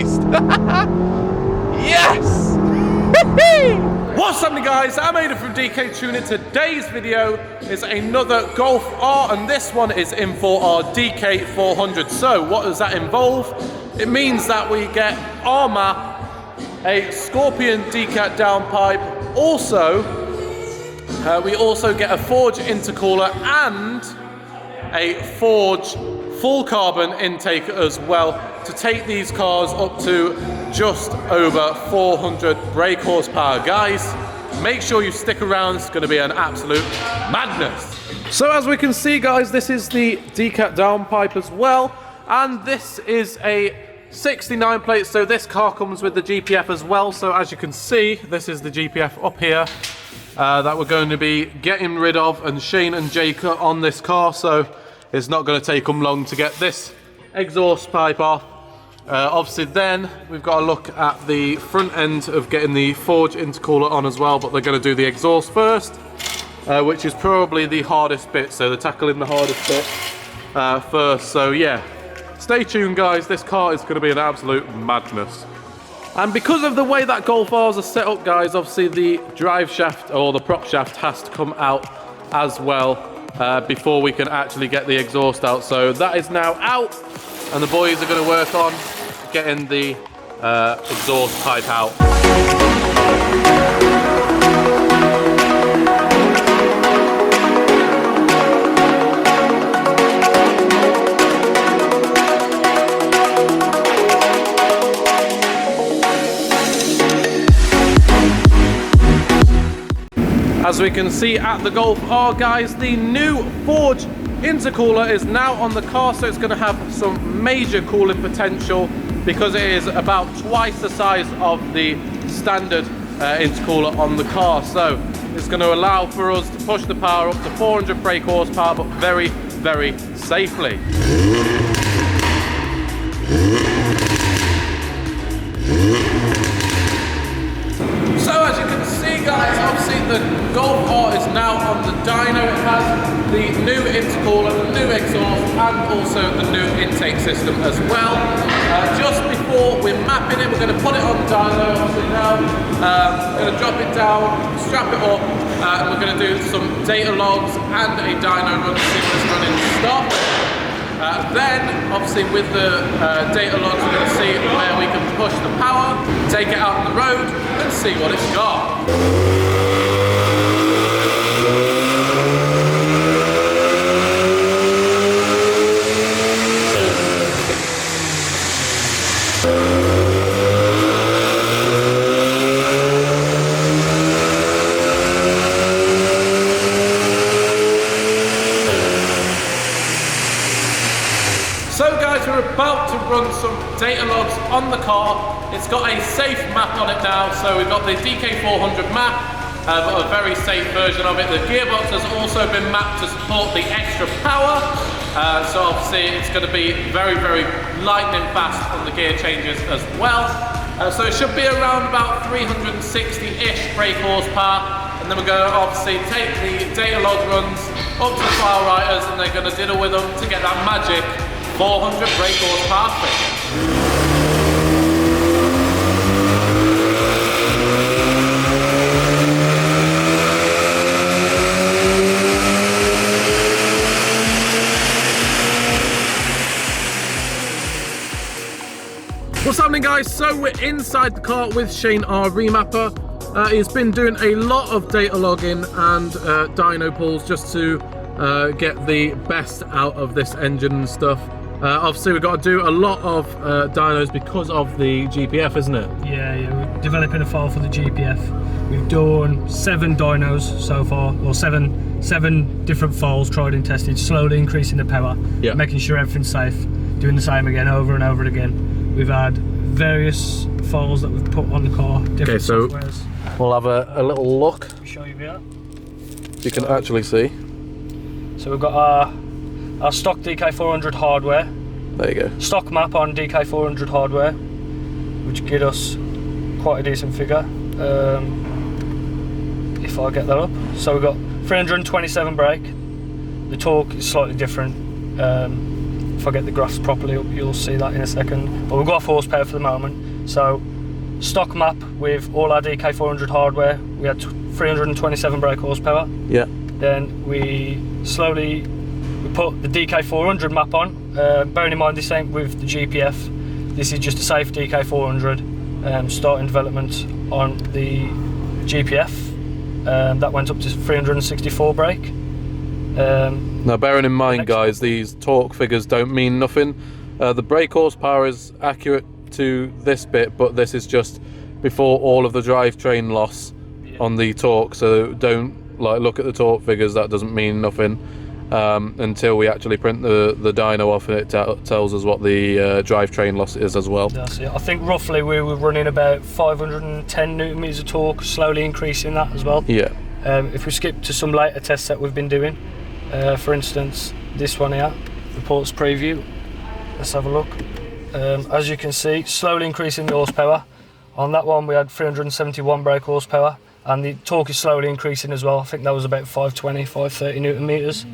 least. Yes! What's happening, guys? I'm Aidan from DK400. Today's video is another Golf R, and this one is in for our DK400. So what does that involve? It means that we get our map, a Scorpion decat downpipe, also we also get a Forge intercooler and a Forge full carbon intake as well to take these cars up to just over 400 brake horsepower. Guys, make sure you stick around, it's going to be an absolute madness. So as we can see, guys, this is the decat downpipe as well, and this is a 69 plate, so this car comes with the GPF as well. So as you can see, this is the GPF up here that we're going to be getting rid of, and Shane and Jake are on this car, so it's not going to take them long to get this exhaust pipe off. Obviously then we've got to look at the front end of getting the Forge intercooler on as well, but they're going to do the exhaust first, which is probably the hardest bit, so they're tackling the hardest bit first. So yeah, stay tuned, guys, this car is going to be an absolute madness. And because of the way that Golf Rs are set up, guys, obviously the drive shaft or the prop shaft has to come out as well before we can actually get the exhaust out. So that is now out, and the boys are going to work on getting the exhaust pipe out. As we can see at the Golf R, guys, the new Forge intercooler is now on the car, so it's going to have some major cooling potential because it is about twice the size of the standard intercooler on the car. So it's going to allow for us to push the power up to 400 brake horsepower, but very, very safely. So as you can see, guys, obviously the Golf R is now on the Dyno. It has the new intercooler, the new exhaust, and also the new intake system as well. Just before we're mapping it, we're going to put it on Dyno. Obviously now, we're going to drop it down, strap it up, and we're going to do some data logs and a Dyno run to see if it's running stop. Then, obviously, with the data logs, we're going to see where we can push the power, take it out on the road, and see what it's got. So guys, we're about to run some data logs on the car. It's got a safe map on it now, so we've got the DK400 map, but a very safe version of it. The gearbox has also been mapped to support the extra power, so obviously it's going to be very, very lightning fast on the gear changes as well. So it should be around about 360-ish brake horsepower, and then we're going to obviously take the data log runs up to the file writers, and they're going to diddle with them to get that magic 400 brake horsepower figure. What's happening, guys? So we're inside the car with Shane, our remapper. He's been doing a lot of data logging and dyno pulls just to get the best out of this engine and stuff. Obviously we've got to do a lot of dynos because of the GPF, isn't it? Yeah, we're developing a file for the GPF. We've done 7 dynos so far, or seven different files tried and tested, slowly increasing the power, making sure everything's safe, doing the same again over and over again. We've had various files that we've put on the car, different softwares. We'll have a little look. I'll show you here. You can actually see. So we've got our stock DK400 hardware. There you go. Stock map on DK400 hardware, which gives us quite a decent figure. If I get that up. So we've got 327 brake. The torque is slightly different. if I get the graphs properly up, you'll see that in a second. But we've got horsepower for the moment. So stock map with all our DK400 hardware, we had 327 brake horsepower. Yeah. Then we put the DK400 map on. Bearing in mind this ain't with the GPF. This is just a safe DK400. Starting development on the GPF. That went up to 364 brake. Now bearing in mind guys, these torque figures don't mean nothing. The brake horsepower is accurate to this bit, but this is just before all of the drivetrain loss on the torque, so don't like look at the torque figures. That doesn't mean nothing until we actually print the dyno off, and it tells us what the drivetrain loss is as well. That's it. I think roughly we were running about 510 newton meters of torque, slowly increasing that as well. Yeah. If we skip to some later tests that we've been doing, for instance this one here, reports preview, let's have a look. As you can see, slowly increasing the horsepower. On that one we had 371 brake horsepower, and the torque is slowly increasing as well. I think that was about 520, 530 newton meters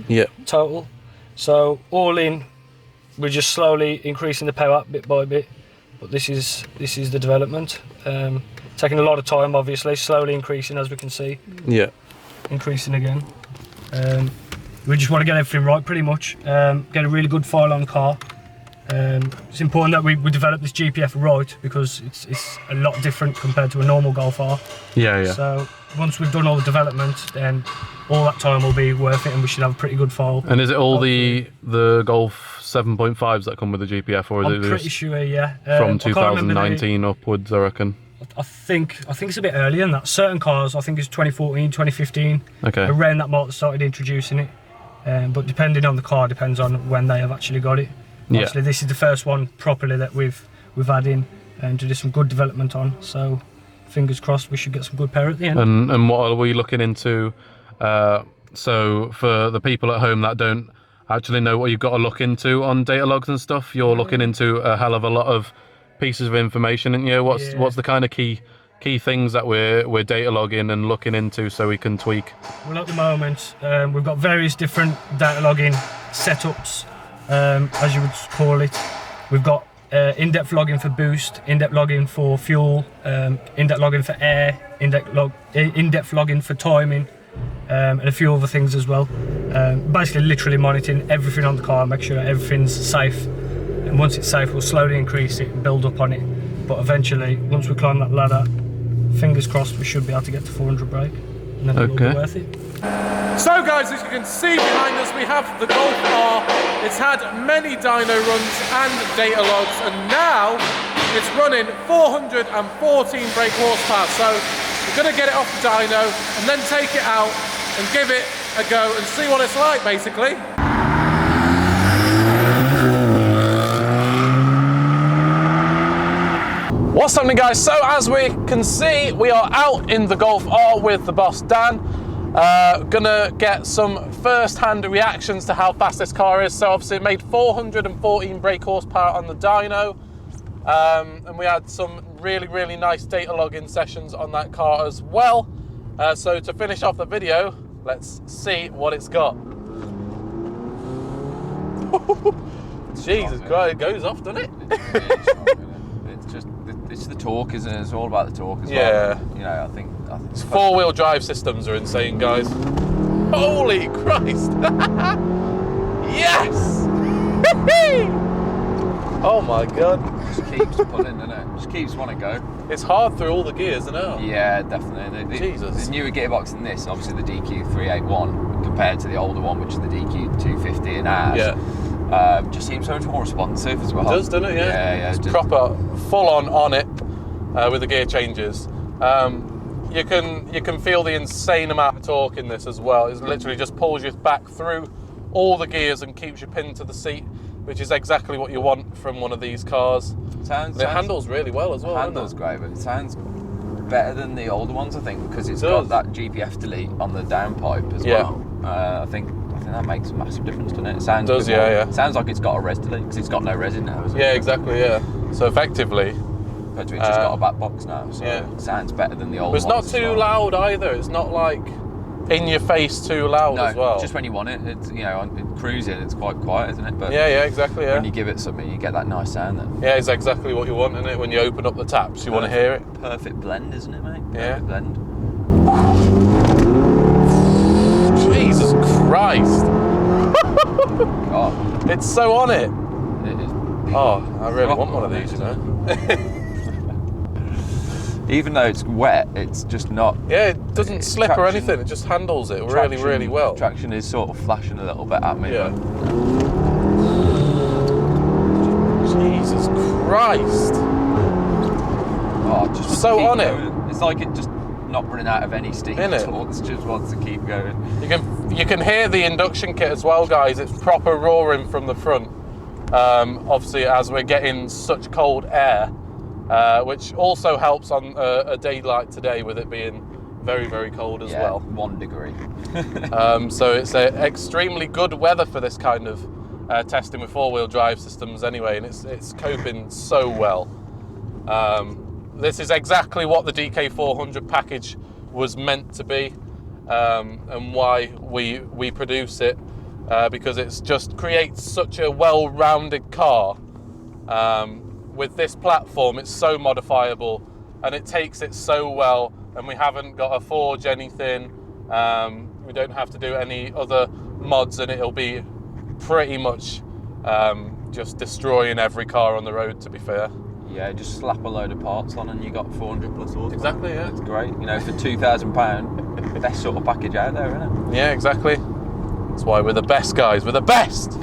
total. So all in, we're just slowly increasing the power bit by bit, but this is the development. Taking a lot of time, obviously, slowly increasing as we can see. Yeah. Increasing again. We just want to get everything right pretty much, get a really good file on the car. It's important that we develop this GPF right, because it's a lot different compared to a normal Golf R. Yeah. So once we've done all the development, then all that time will be worth it, and we should have a pretty good file. And is it all the Golf 7.5s that come with the GPF, or is it pretty sure, yeah. From 2019 upwards, I reckon? I think it's a bit earlier than that. Certain cars, I think it's 2014, 2015. Okay. Around that mark they started introducing it. But depending on the car, depends on when they have actually got it. Obviously, this is the first one properly that we've had in to do some good development on. So fingers crossed, we should get some good power at the end. And what are we looking into? So for the people at home that don't actually know what you've got to look into on data logs and stuff, you're looking into a hell of a lot of pieces of information, and what's the kind of key things that we're data logging and looking into so we can tweak? Well, at the moment we've got various different data logging setups, as you would call it. We've got in-depth logging for boost, in-depth logging for fuel, in-depth logging for air, in-depth logging for timing, and a few other things as well. Basically literally monitoring everything on the car, make sure everything's safe. And once it's safe, we'll slowly increase it and build up on it. But eventually, once we climb that ladder, fingers crossed, we should be able to get to 400 brake, and then it will be worth it. So guys, as you can see behind us, we have the Golf R. It's had many dyno runs and data logs, and now it's running 414 brake horsepower. So we're going to get it off the dyno and then take it out and give it a go and see what it's like, basically. What's happening, guys? So as we can see, we are out in the Golf R with the boss Dan. Gonna get some first-hand reactions to how fast this car is. So obviously it made 414 brake horsepower on the dyno, and we had some really nice data logging sessions on that car as well. So to finish off the video, let's see what it's got. Jesus Christ, it goes off, doesn't it? It's the torque, isn't it? It's all about the torque as well. Yeah. You know, I think its four-wheel drive systems are insane, guys. Holy Christ! Yes! Oh my God! Just keeps pulling, doesn't it? Just keeps wanting to go. It's hard through all the gears, isn't it? Yeah, definitely. Jesus. The newer gearbox than this, obviously the DQ381, compared to the older one, which is the DQ250 and ours. Yeah. Just seems so much more responsive as well. It does, doesn't it? Yeah. Yeah. It's proper full on it with the gear changes. You can feel the insane amount of torque in this as well. It literally just pulls you back through all the gears and keeps you pinned to the seat, which is exactly what you want from one of these cars. It handles really well as well. It handles great, but it sounds better than the older ones, I think, because it's got that GPF delete on the downpipe as well. I think that makes a massive difference, doesn't it? It sounds It sounds like it's got a res delete, because it's got no res in now, isn't it? Yeah, exactly, yeah. So effectively, it's just got a back box now, so it sounds better than the old ones. It's not too loud either. It's not like in your face too loud as well. Just when you want it. It's, you know, in cruising, it's quite quiet, isn't it? But yeah, exactly. Yeah. When you give it something, you get that nice sound then. Yeah, it's exactly what you want, isn't it? When you open up the taps, you want to hear it. Perfect blend, isn't it, mate? Yeah. Perfect blend. Jesus Christ! God. It's so on it. It is. Oh, I really want one of these, you know. Even though it's wet, it's just not. Yeah, it doesn't slip or anything. It just handles it really well. Traction is sort of flashing a little bit at me. Yeah. Jesus Christ! Oh, just so on going. it. It's like it just not running out of any steam at all. It just wants to keep going. You can hear the induction kit as well, guys. It's proper roaring from the front. Obviously, as we're getting such cold air. Which also helps on a day like today with it being very cold as well. 1 degree. So it's extremely good weather for this kind of testing with four-wheel drive systems anyway, and it's coping so well. This is exactly what the DK400 package was meant to be, and why we produce it, because it just creates such a well-rounded car. With this platform, it's so modifiable and it takes it so well, and we haven't got to forge anything. We don't have to do any other mods, and it'll be pretty much just destroying every car on the road, to be fair. Yeah, just slap a load of parts on and you got 400 plus horsepower. Exactly, yeah. It's great. You know, for £2,000, best sort of package out there, isn't it? Yeah, exactly. That's why we're the best, guys. We're the best!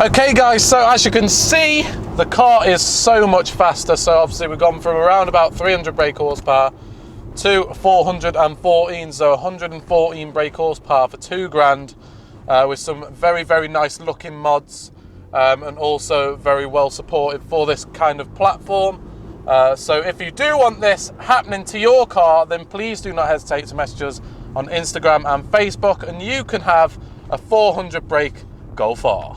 Okay guys, so as you can see, the car is so much faster. So obviously we've gone from around about 300 brake horsepower to 414, so 114 brake horsepower for £2,000, with some very nice looking mods, and also very well supported for this kind of platform. So if you do want this happening to your car, then please do not hesitate to message us on Instagram and Facebook, and you can have a 400 brake Golf R.